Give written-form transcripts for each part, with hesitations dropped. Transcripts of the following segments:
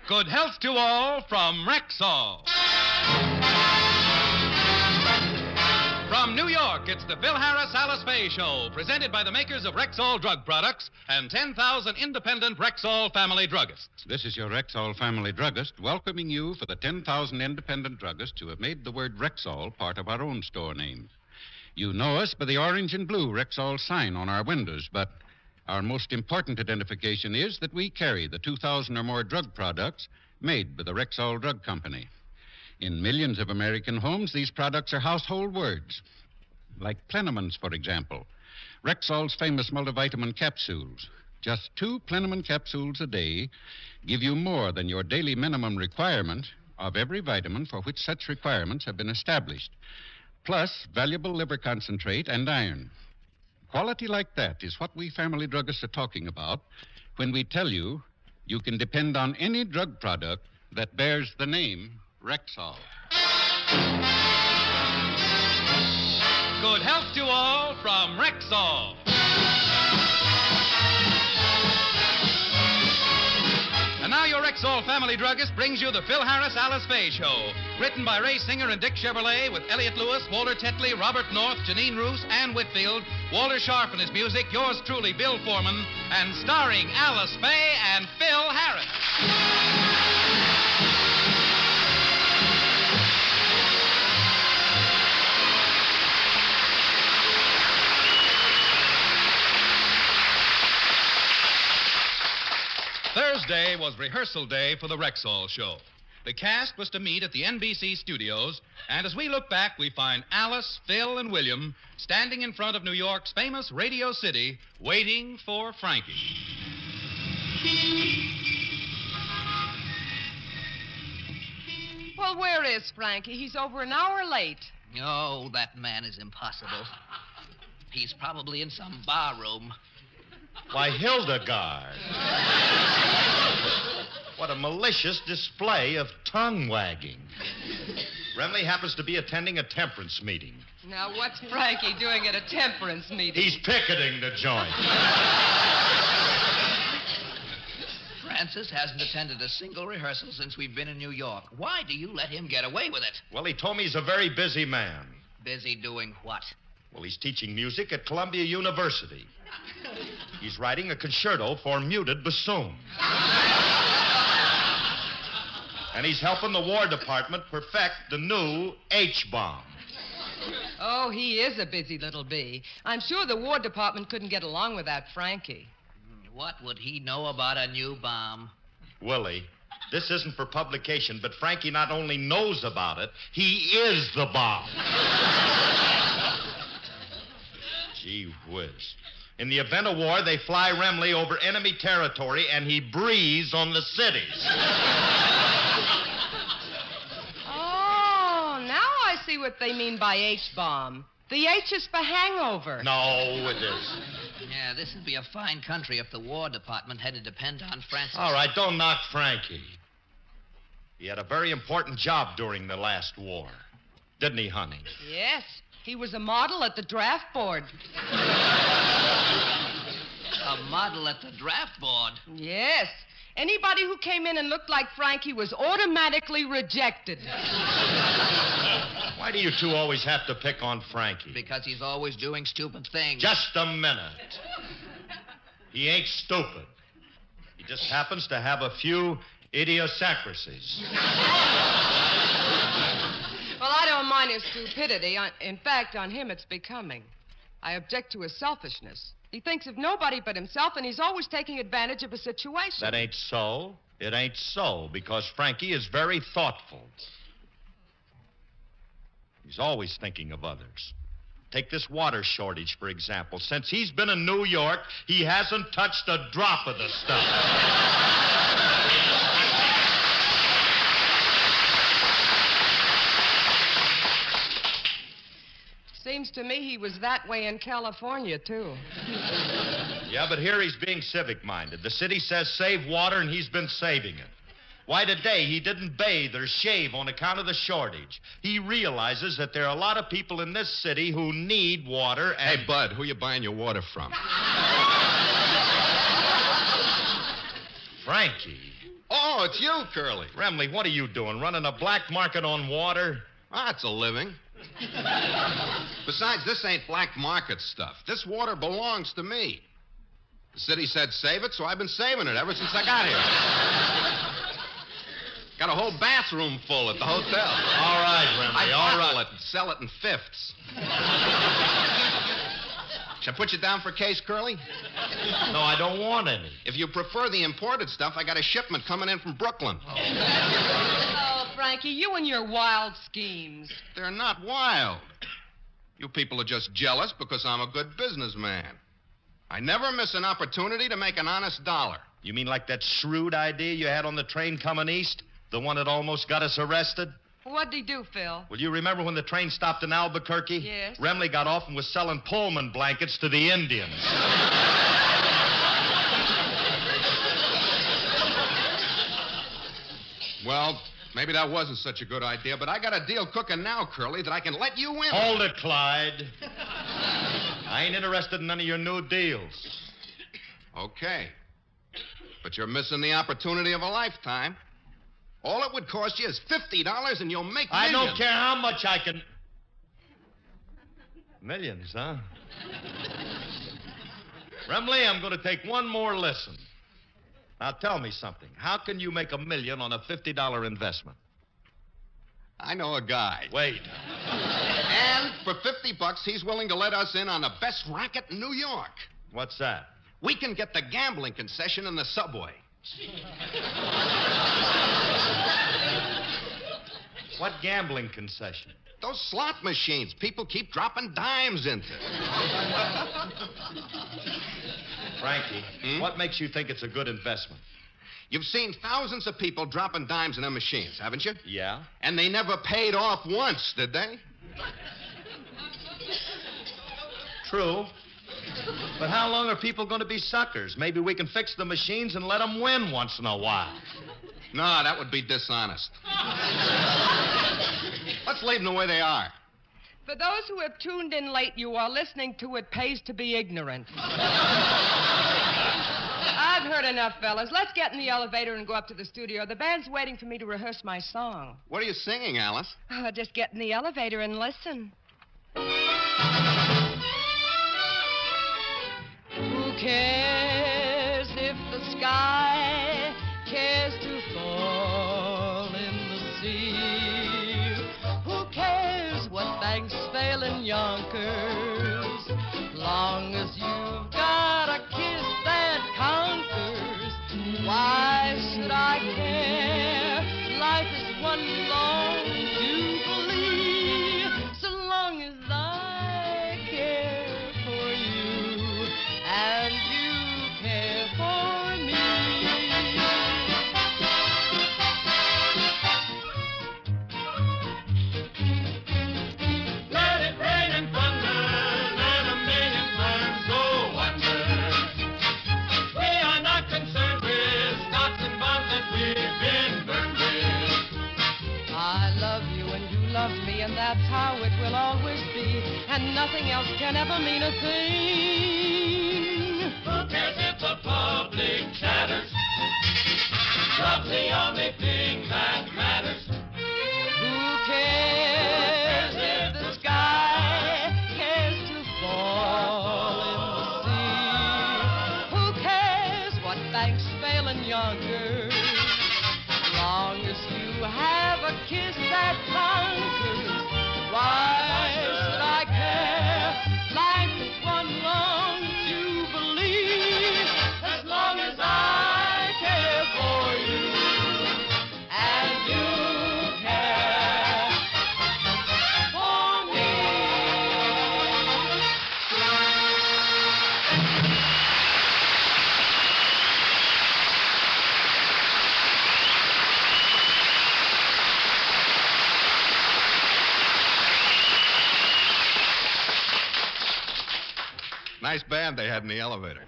Good health to all from Rexall. From New York, it's the Phil Harris Alice Faye Show, presented by the makers of Rexall drug products and 10,000 independent Rexall family druggists. This is your Rexall family druggist welcoming you for the 10,000 independent druggists who have made the word Rexall part of our own store name. You know us by the orange and blue Rexall sign on our windows, but our most important identification is that we carry the 2,000 or more drug products made by the Rexall Drug Company. In millions of American homes, these products are household words, like Plenamins, for example. Rexall's famous multivitamin capsules. Just 2 Plenamins capsules a day give you more than your daily minimum requirement of every vitamin for which such requirements have been established, plus valuable liver concentrate and iron. Quality like that is what we family druggists are talking about when we tell you you can depend on any drug product that bears the name Rexall. Good health to all from Rexall. And now your Rexall family druggist brings you the Phil Harris Alice Faye Show. Written by Ray Singer and Dick Chevrolet with Elliot Lewis, Walter Tetley, Robert North, Janine Roos, Ann Whitfield, Walter Sharp and his music, yours truly, Bill Foreman, and starring Alice Faye and Phil Harris. Thursday was rehearsal day for the Rexall show. The cast was to meet at the NBC studios, and as we look back, we find Alice, Phil, and William standing in front of New York's famous Radio City, waiting for Frankie. Well, where is Frankie? He's over an hour late. Oh, that man is impossible. He's probably in some bar room. Why, Hildegard. What a malicious display of tongue wagging. Remley happens to be attending a temperance meeting. Now, what's Frankie doing at a temperance meeting? He's picketing the joint. Francis hasn't attended a single rehearsal since we've been in New York. Why do you let him get away with it? Well, he told me he's a very busy man. Busy doing what? Well, he's teaching music at Columbia University. He's writing a concerto for muted bassoon. And he's helping the War Department perfect the new H-bomb. Oh, he is a busy little bee. I'm sure the War Department couldn't get along without Frankie. What would he know about a new bomb? Willie, this isn't for publication, but Frankie not only knows about it, he is the bomb. Gee whiz. In the event of war, they fly Remley over enemy territory, and he breathes on the cities. Oh, now I see what they mean by H-bomb. The H is for hangover. No, it isn't. Yeah, this would be a fine country if the War Department had to depend on Francis. All right, don't knock Frankie. He had a very important job during the last war. Didn't he, honey? Yes. He was a model at the draft board. A model at the draft board? Yes. Anybody who came in and looked like Frankie was automatically rejected. Why do you two always have to pick on Frankie? Because he's always doing stupid things. Just a minute. He ain't stupid. He just happens to have a few idiosyncrasies. Well, I don't mind his stupidity. In fact, on him it's becoming. I object to his selfishness. He thinks of nobody but himself, and he's always taking advantage of a situation. That ain't so. It ain't so, because Frankie is very thoughtful. He's always thinking of others. Take this water shortage, for example. Since he's been in New York, he hasn't touched a drop of the stuff. Seems to me he was that way in California, too. Yeah, but here he's being civic-minded. The city says save water, and he's been saving it. Why, today he didn't bathe or shave on account of the shortage. He realizes that there are a lot of people in this city who need water and... Hey, Bud, who you buying your water from? Frankie. Oh, it's you, Curly. Remley, what are you doing? Running a black market on water? That's a living. Besides, this ain't black market stuff. This water belongs to me. The city said save it, so I've been saving it ever since I got here. Got a whole bathroom full at the hotel. All right, Remley, all I bottle right. it and sell it in fifths. Shall I put you down for a case, Curly? No, I don't want any. If you prefer the imported stuff, I got a shipment coming in from Brooklyn. Oh, Frankie, you and your wild schemes. They're not wild. You people are just jealous because I'm a good businessman. I never miss an opportunity to make an honest dollar. You mean like that shrewd idea you had on the train coming east? The one that almost got us arrested? What'd he do, Phil? Well, you remember when the train stopped in Albuquerque? Yes. Remley got off and was selling Pullman blankets to the Indians. Well, maybe that wasn't such a good idea, but I got a deal cooking now, Curly, that I can let you in. Hold it, Clyde. I ain't interested in none of your new deals. Okay. But you're missing the opportunity of a lifetime. All it would cost you is $50 and you'll make I millions. don't care how much I can... Millions, huh? Remley, I'm going to take one more listen. Now, tell me something. How can you make $1 million on a $50 investment? I know a guy. Wait. And for $50, he's willing to let us in on the best racket in New York. What's that? We can get the gambling concession in the subway. What gambling concession? Those slot machines people keep dropping dimes into. Frankie, what makes you think it's a good investment? You've seen thousands of people dropping dimes in their machines, haven't you? Yeah. And they never paid off once, did they? True. But how long are people going to be suckers? Maybe we can fix the machines and let them win once in a while. No, that would be dishonest. Let's leave them the way they are. For those who have tuned in late, you are listening to It Pays to Be Ignorant. I've heard enough, fellas. Let's get in the elevator and go up to the studio. The band's waiting for me to rehearse my song. What are you singing, Alice? Just get in the elevator and listen. Who cares if the sky cares to fall in the sea? Who cares what banks fail in Yonkers? Long as you've got a kiss that conquers, why should I care? Life is one long jubilee, so long as I care for you and you care for me. Let it rain and thunder, let a million times go under. We are not concerned with stocks and bonds that we've been burned with. I love you and you love me, and that's how it will always be, and nothing else can ever mean a thing. Who cares if the public chatters? Love's the only thing that matters. Who cares if the sky cares to fall in the sea? Who cares what banks fail in Yonkers? Long as you have a kiss that conquers, why should I care? Life is one long jubilee, as long as I care for you and you care for me. Nice band they had in the elevator.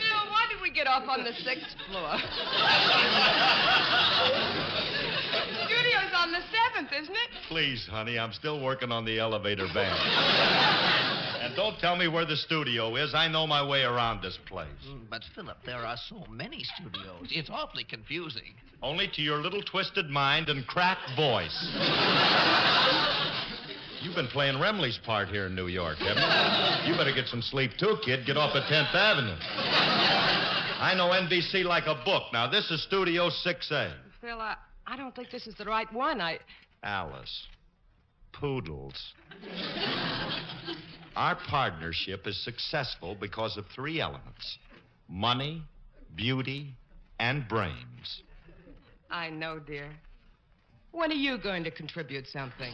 Phil, why did we get off on the 6th floor? Studio's on the 7th. 7th, isn't it? Please, honey, I'm still working on the elevator band. And don't tell me where the studio is. I know my way around this place. But, Philip, there are so many studios. It's awfully confusing. Only to your little twisted mind and cracked voice. You've been playing Remley's part here in New York, haven't you? You better get some sleep, too, kid. Get off at 10th Avenue. I know NBC like a book. Now, this is Studio 6A. Phil, I don't think this is the right one. Alice. Poodles. Our partnership is successful because of 3 elements. Money, beauty, and brains. I know, dear. When are you going to contribute something?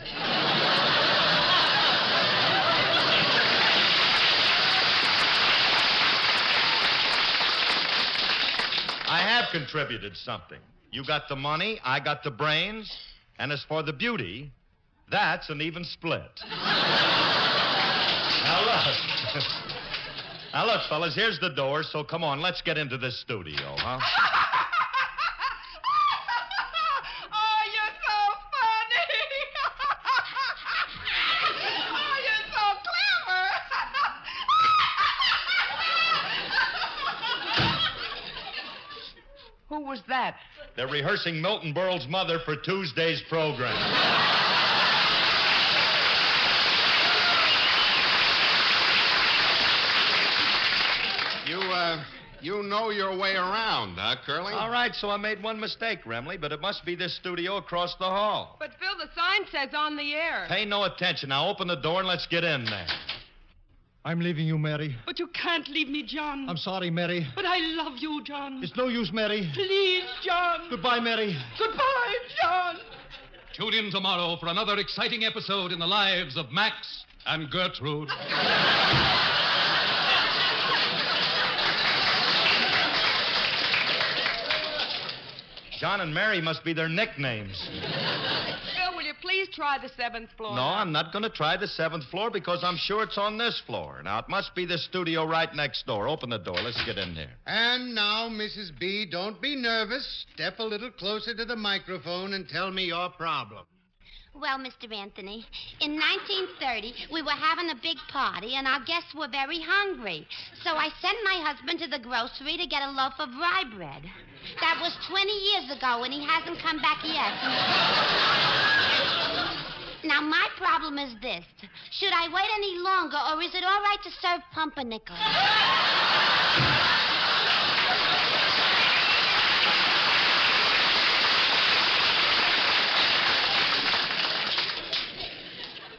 I have contributed something. You got the money, I got the brains, and as for the beauty, that's an even split. Now, look. Now, look, fellas, here's the door, so come on, let's get into this studio, huh? Oh, you're so funny. Oh, you're so clever. Who was that? They're rehearsing Milton Berle's mother for Tuesday's program. You know your way around, huh, Curly? All right, so I made one mistake, Remley, but it must be this studio across the hall. But, Phil, the sign says on the air. Pay no attention. Now open the door and let's get in there. I'm leaving you, Mary. But you can't leave me, John. I'm sorry, Mary. But I love you, John. It's no use, Mary. Please, John. Goodbye, Mary. Goodbye, John. Tune in tomorrow for another exciting episode in the lives of Max and Gertrude. John and Mary must be their nicknames. Phil, will you please try the 7th floor? No, I'm not going to try the 7th floor because I'm sure it's on this floor. Now, it must be the studio right next door. Open the door. Let's get in there. And now, Mrs. B, don't be nervous. Step a little closer to the microphone and tell me your problem. Well, Mr. Anthony, in 1930, we were having a big party, and our guests were very hungry. So I sent my husband to the grocery to get a loaf of rye bread. That was 20 years ago, and he hasn't come back yet. Now, my problem is this. Should I wait any longer, or is it all right to serve pumpernickel?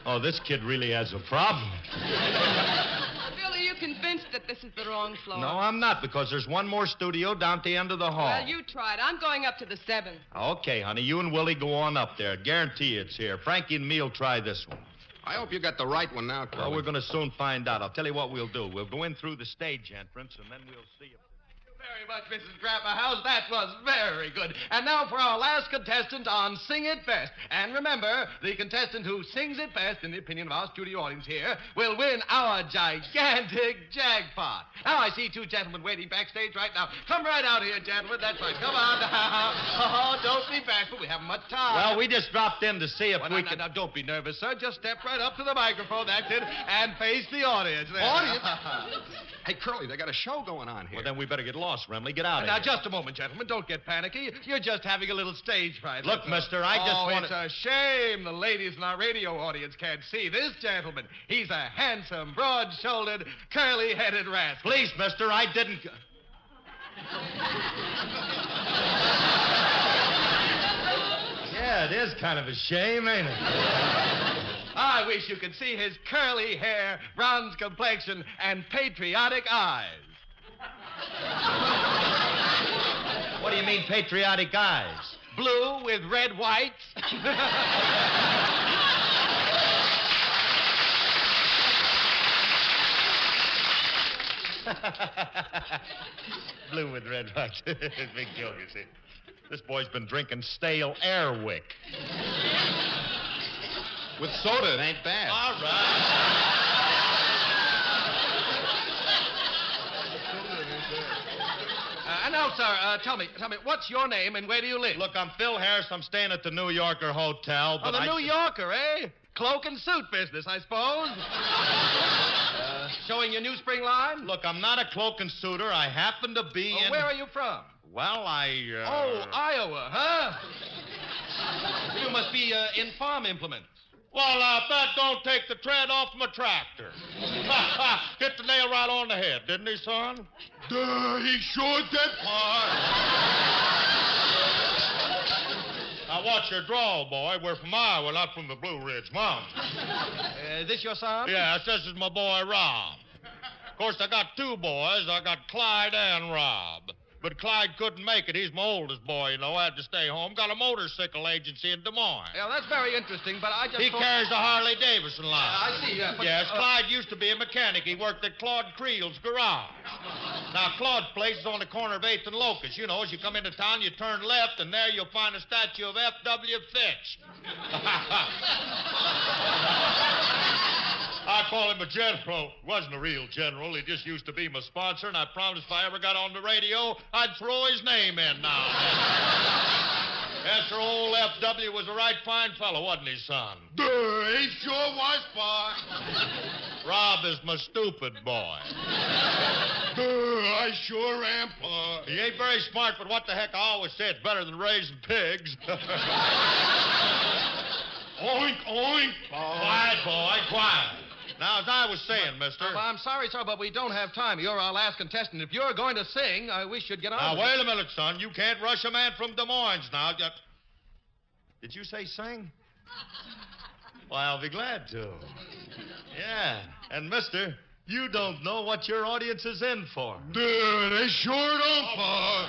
Oh, this kid really has a problem. Phil, are you convinced that this is the wrong floor? No, I'm not, because there's one more studio down at the end of the hall. Well, you try it. I'm going up to the 7th. Okay, honey, you and Willie go on up there. Guarantee it's here. Frankie and me'll try this one. I hope you got the right one now, Curly. Well, we're going to soon find out. I'll tell you what we'll do. We'll go in through the stage entrance, and then we'll see if... Very much, Mrs. Grapperhouse. That was very good. And now for our last contestant on Sing It Best. And remember, the contestant who sings it best, in the opinion of our studio audience here, will win our gigantic jackpot. Now, I see 2 gentlemen waiting backstage right now. Come right out here, gentlemen. That's right. Come on now. Oh, don't be bashful. We haven't much time. Well, we just dropped in to see if we could... Now, don't be nervous, sir. Just step right up to the microphone. That's it. And face the audience. There. Audience? Hey, Curly, they got a show going on here. Well, then we better get lost, Remley. Get out of Now, here. just a moment, gentlemen. Don't get panicky. You're just having a little stage fright. Look, that's all. mister, I just want it's a shame the ladies in our radio audience can't see this gentleman. He's a handsome, broad-shouldered, curly-headed rascal. Please, mister, I didn't... Yeah, it is kind of a shame, ain't it? I wish you could see his curly hair, bronze complexion, and patriotic eyes. What do you mean, patriotic eyes? Blue with red whites. Blue with red whites. Big joke, you see. This boy's been drinking stale Airwick. With soda, it ain't bad. All right. And now No, sir. Tell me, what's your name and where do you live? Look, I'm Phil Harris. I'm staying at the New Yorker Hotel. Oh, But the New Yorker, eh? Cloak and suit business, I suppose. Showing your new spring line? Look, I'm not a cloak and suitor. I happen to be in... Where are you from? Well, Oh, Iowa, huh? You must be in farm implements. Well, that don't take the tread off my tractor. Hit the nail right on the head, didn't he, son? He sure did, Pa. Now, watch your drawl, boy. We're from Iowa, not from the Blue Ridge Mountains. Is this your son? Yes, this is my boy, Rob. Of course, I got two boys. I got Clyde and Rob. But Clyde couldn't make it. He's my oldest boy, you know. I had to stay home. Got a motorcycle agency in Des Moines. Yeah, that's very interesting, but I just... He carries the Harley-Davidson line. I see, but... Yes, Clyde used to be a mechanic. He worked at Claude Creel's garage. Now, Claude's place is on the corner of 8th and Locust. You know, as you come into town, you turn left, and there you'll find a statue of F.W. Fitch. I call him a general. Wasn't a real general. He just used to be my sponsor, and I promised if I ever got on the radio, I'd throw his name in now. After old F.W. was a right fine fellow, wasn't he, son? He sure was, Pa. Rob is my stupid boy. I sure am, Pa. He ain't very smart, but what the heck, I always say it's better than raising pigs. Oink, oink, Pa. Quiet, boy, quiet. Now, as I was saying, mister... Well, I'm sorry, sir, but we don't have time. You're our last contestant. If you're going to sing, we should get on Now, with it. wait a minute, son. You can't rush a man from Des Moines now. Did you say sing? Well, I'll be glad to. Yeah. And, mister, you don't know what your audience is in for. They sure don't, Pa.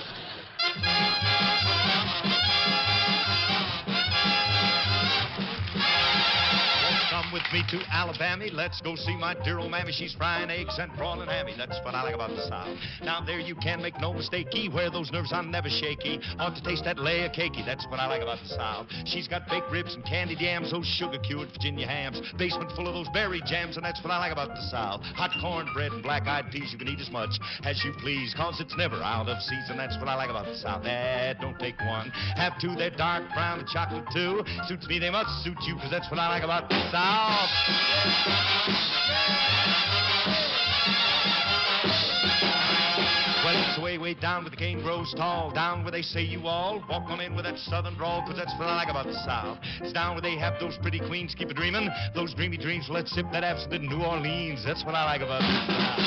Come with me to Alabama. Let's go see my dear old mammy. She's frying eggs and broiling hammy. That's what I like about the South. Now there you can make no mistakey. Where those nerves are never shaky. Ought to taste that layer cakey. That's what I like about the South. She's got baked ribs and candied yams. Those sugar-cured Virginia hams. Basement full of those berry jams. And that's what I like about the South. Hot cornbread and black-eyed peas. You can eat as much as you please. Cause it's never out of season. That's what I like about the South. Don't take one. Have two. They're dark brown and chocolate too. Suits me. They must suit you. Cause that's what I like about the South. Well, it's way down where the cane grows tall, down where they say you all walk on in with that southern drawl, 'cause that's what I like about the South. It's down where they have those pretty queens keep a dreaming, those dreamy dreams. Well, let's sip that absinthe in New Orleans. That's what I like about the South.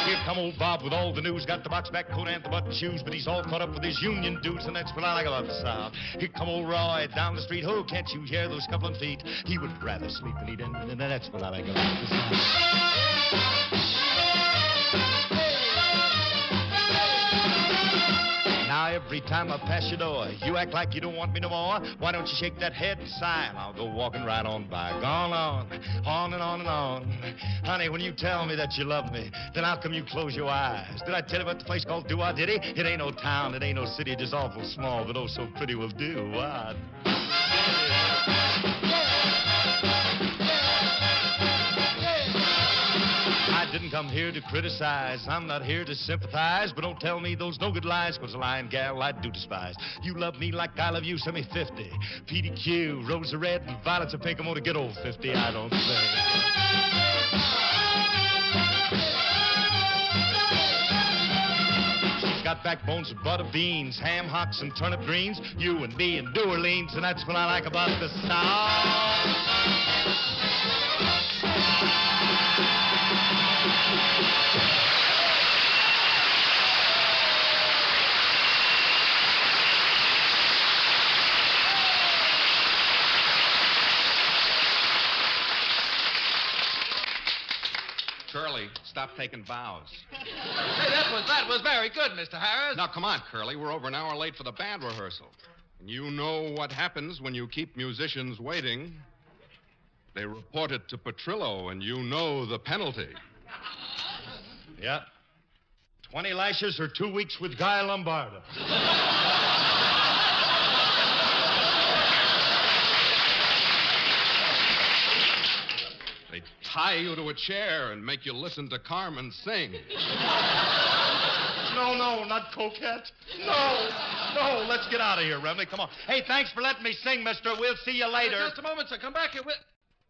Here come old Bob with all the news. Got the box back coat and the button shoes, but he's all caught up with his union dudes, and that's what I like about the South. Here come old Roy down the street. Oh, can't you hear those coupling feet? He would rather sleep than eat, and that's what I like about the South. Now, every time I pass your door, you act like you don't want me no more. Why don't you shake that head and sigh, and I'll go walking right on by. Gone on and on and on. Honey, when you tell me that you love me, then how come you close your eyes? Did I tell you about the place called Do-I-Diddy? It ain't no town, it ain't no city, just awful small, but oh so pretty will do. What? I didn't come here to criticize. I'm not here to sympathize, but don't tell me those no good lies, 'cause a lying gal I do despise. You love me like I love you, send me 50. PDQ, roses are red and violets are pink. I'm gonna get old 50, I don't say. She's got backbones of butter beans, ham hocks and turnip greens. You and me and New Orleans, and that's what I like about the South. Curly, stop taking bows. Hey, that was very good, Mr. Harris. Now, come on, Curly. We're over an hour late for the band rehearsal. And you know what happens when you keep musicians waiting. They report it to Petrillo, and you know the penalty. Yeah. 20 lashes or 2 weeks with Guy Lombardo. They tie you to a chair and make you listen to Carmen sing. No, not coquette. No, let's get out of here, Remley. Come on. Hey, thanks for letting me sing, mister. We'll see you later. Just a moment, sir. Come back here.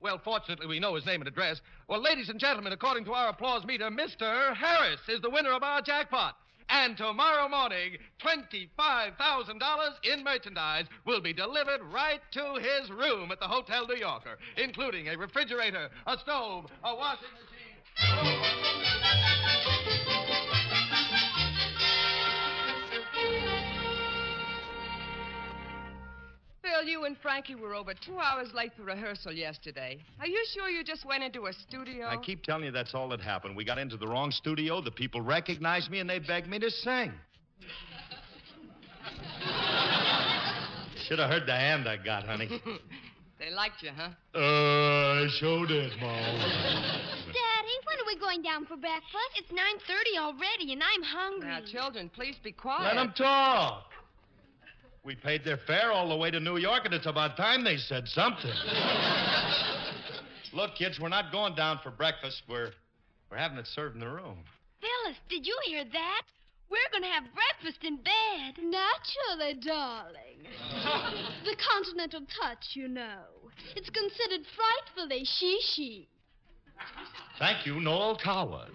Well, fortunately, we know his name and address. Well, ladies and gentlemen, according to our applause meter, Mr. Harris is the winner of our jackpot. And tomorrow morning, $25,000 in merchandise will be delivered right to his room at the Hotel New Yorker, including a refrigerator, a stove, a washing machine. Phil, you and Frankie were over 2 hours late for rehearsal yesterday. Are you sure you just went into a studio? I keep telling you that's all that happened. We got into the wrong studio, the people recognized me, and they begged me to sing. Should have heard the hand I got, honey. They liked you, huh? I sure did, Mom. Daddy, when are we going down for breakfast? It's 9:30 already, and I'm hungry. Now, children, please be quiet. Let them talk. We paid their fare all the way to New York, and it's about time they said something. Look, kids, we're not going down for breakfast. We're having it served in the room. Phyllis, did you hear that? We're going to have breakfast in bed. Naturally, darling. The continental touch, you know. It's considered frightfully she. Thank you, Noel Coward.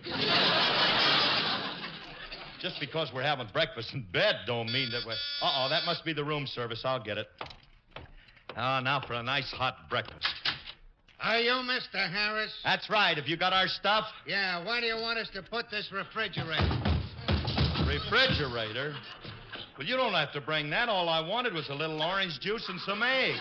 Just because we're having breakfast in bed don't mean that we're... Uh-oh, that must be the room service. I'll get it. Now for a nice hot breakfast. Are you Mr. Harris? That's right. Have you got our stuff? Yeah, why do you want us to put this refrigerator? Refrigerator? Well, you don't have to bring that. All I wanted was a little orange juice and some eggs.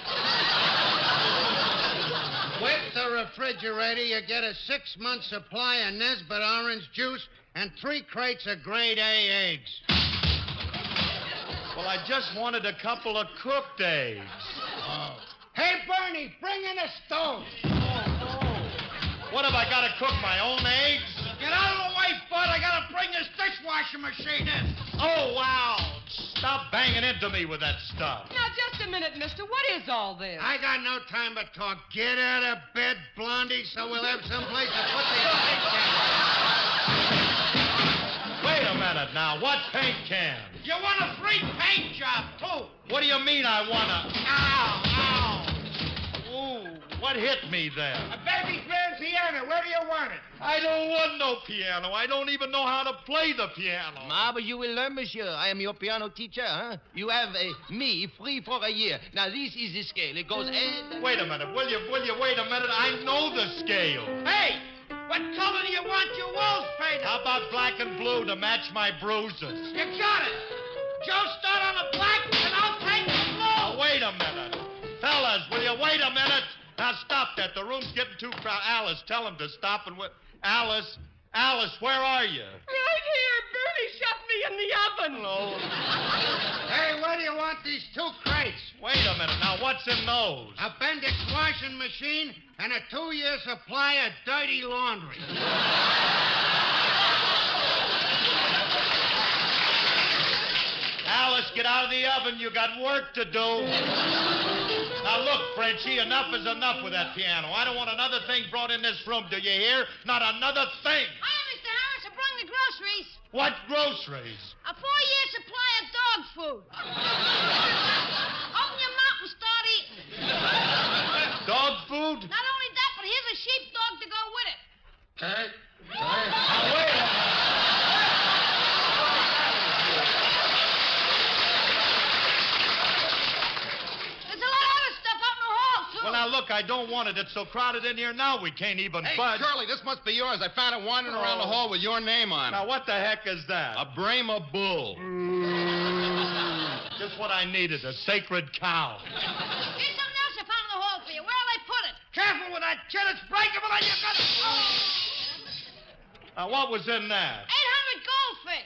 With the refrigerator, you get a 6-month supply of Nesbitt orange juice and 3 crates of grade A eggs. Well, I just wanted a couple of cooked eggs. Oh. Hey, Bernie, bring in a stove. What, have I got to cook my own eggs? Get out of the way, Bud. I got to bring this dishwasher machine in. Oh, wow. Stop banging into me with that stuff. Now, just a minute, mister. What is all this? I got no time to talk. Get out of bed, Blondie, so we'll have someplace to put these paint cans. Wait a minute now. What paint can? You want a free paint job, too. What do you mean I want to... Ow. Ooh, what hit me there? A baby grand piano. Where do you want it? I don't want no piano. I don't even know how to play the piano. Ah, but you will learn, monsieur. I am your piano teacher, huh? You have me free for a year. Now, this is the scale. It goes... Wait a minute. Will you wait a minute? I know the scale. Hey, what color do you want your walls painted? How about black and blue to match my bruises? You got it. Joe, start on the black, and I'll paint the blue. Now, wait a minute. Fellas, will you wait a minute? Now, stop that. The room's getting too crowded. Alice, tell him to stop and... Alice, where are you? Right here. Bernie shut me in the oven. Hello. Hey, where do you want these 2 crates? Wait a minute. Now, what's in those? A Bendix washing machine and a 2-year supply of dirty laundry. Alice, get out of the oven. You got work to do. Now, look, Frenchie, enough is enough with that piano. I don't want another thing brought in this room. Do you hear? Not another thing. Hiya, Mr. Harris. I brought the groceries. What groceries? A 4-year supply of dog food. Open your mouth and start eating. Dog food? Not only that, but here's a sheepdog to go with it. Now, wait a minute. Well, now, look, I don't want it. It's so crowded in here now we can't even budge. Shirley, this must be yours. I found it wandering around the hall with your name on it. Now, what the heck is that? A Brahma bull. Just what I needed, a sacred cow. Here's something else I found in the hall for you. Where'll they put it? Careful with that kid. It's breakable and you got it. Now, what was in that? 800 goldfish.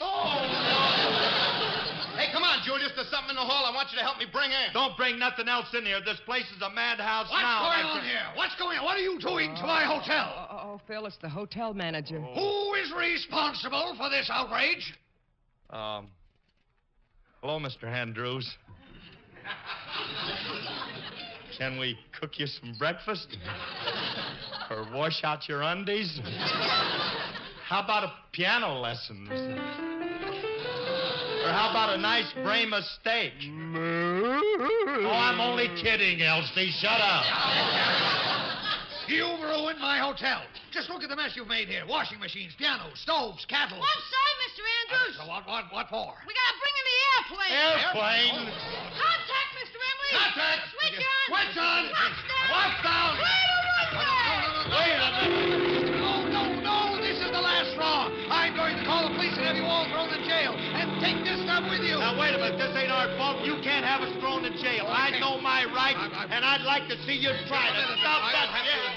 Hey, come on, Julius. There's something in the hall I want you to help me bring in. Don't bring nothing else in here. This place is a madhouse now. What's going on here? What's going on? What are you doing to my hotel? Oh, Phil, it's the hotel manager. Who is responsible for this outrage? Hello, Mr. Andrews. Can we cook you some breakfast? Or wash out your undies? How about a piano lesson? Or how about a nice Brahma steak? Oh, I'm only kidding, Elsie. Shut up. You ruined my hotel. Just look at the mess you've made here. Washing machines, pianos, stoves, kettles. I'm sorry, Mr. Andrews. What for? We gotta bring in the airplane. Airplane? Contact, Mr. Emily. Contact. Switch on. Switch on. Touchdown. What's down? Wait a minute. No. This is the last straw. I'm going to call the police and have you all thrown in jail. And take this stuff with you. Now, wait a minute. This ain't our fault. You can't have us thrown in jail. I know my rights, and I'd like to see you try to stop that shit.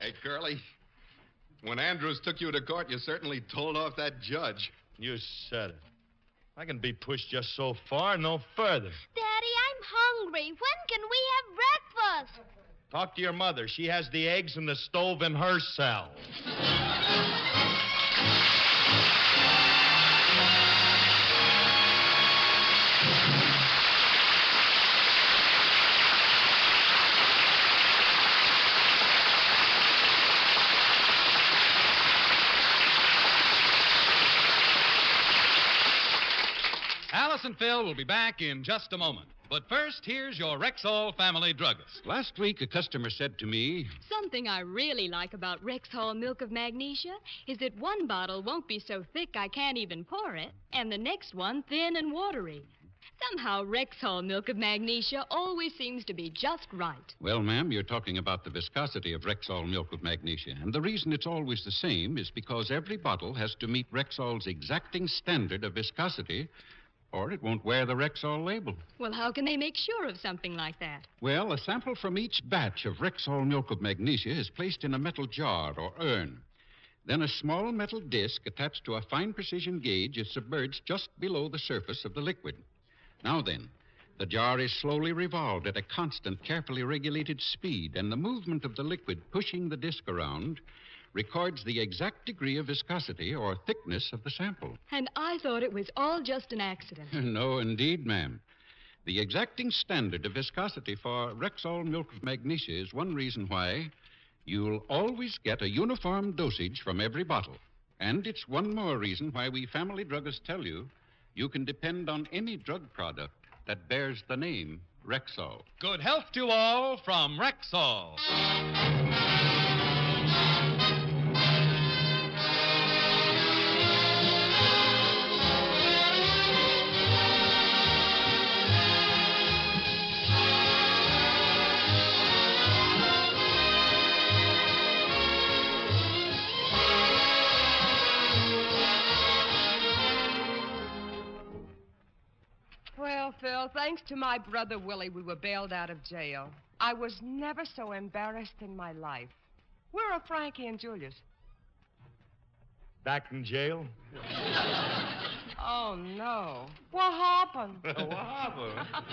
Hey, Curly, when Andrews took you to court, you certainly told off that judge. You said it. I can be pushed just so far, no further. Daddy, I'm hungry. When can we have breakfast? Talk to your mother. She has the eggs in the stove in her cell. Alice and Phil will be back in just a moment. But first, here's your Rexall family druggist. Last week, a customer said to me, Something I really like about Rexall milk of magnesia is that one bottle won't be so thick I can't even pour it, and the next one thin and watery. Somehow, Rexall milk of magnesia always seems to be just right. Well, ma'am, you're talking about the viscosity of Rexall milk of magnesia. And the reason it's always the same is because every bottle has to meet Rexall's exacting standard of viscosity, or it won't wear the Rexall label. Well, how can they make sure of something like that? Well, a sample from each batch of Rexall milk of magnesia is placed in a metal jar or urn. Then a small metal disc attached to a fine precision gauge is submerged just below the surface of the liquid. Now then, the jar is slowly revolved at a constant, carefully regulated speed, and the movement of the liquid pushing the disc around records the exact degree of viscosity or thickness of the sample. And I thought it was all just an accident. No, indeed, ma'am. The exacting standard of viscosity for Rexall milk of magnesia is one reason why you'll always get a uniform dosage from every bottle. And it's one more reason why we family druggists tell you you can depend on any drug product that bears the name Rexall. Good health to all from Rexall. Well, Phil, thanks to my brother Willie, we were bailed out of jail. I was never so embarrassed in my life. Where are Frankie and Julius? Back in jail? Oh, no. What happened? What happened?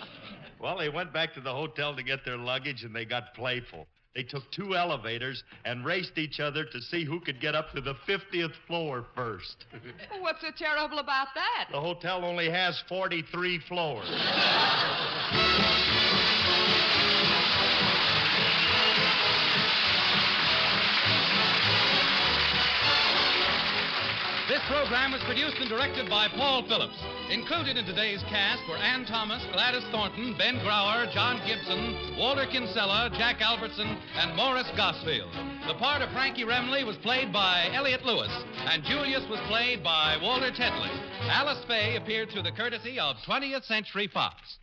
Well, they went back to the hotel to get their luggage, and they got playful. They took 2 elevators and raced each other to see who could get up to the 50th floor first. Well, what's so terrible about that? The hotel only has 43 floors. This program was produced and directed by Paul Phillips. Included in today's cast were Ann Thomas, Gladys Thornton, Ben Grauer, John Gibson, Walter Kinsella, Jack Albertson, and Morris Gosfield. The part of Frankie Remley was played by Elliot Lewis, and Julius was played by Walter Tetley. Alice Faye appeared through the courtesy of 20th Century Fox.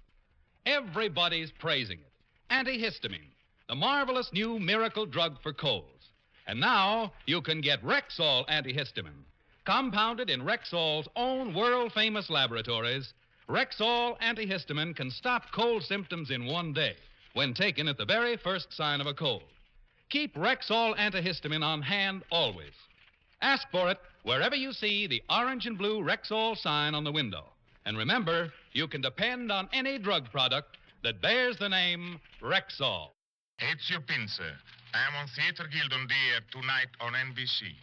Everybody's praising it. Antihistamine, the marvelous new miracle drug for colds. And now you can get Rexall antihistamine. Compounded in Rexall's own world-famous laboratories, Rexall antihistamine can stop cold symptoms in one day when taken at the very first sign of a cold. Keep Rexall antihistamine on hand always. Ask for it wherever you see the orange and blue Rexall sign on the window. And remember, you can depend on any drug product that bears the name Rexall. Ezio Pinzer. I am on Theater Guild on the air tonight on NBC.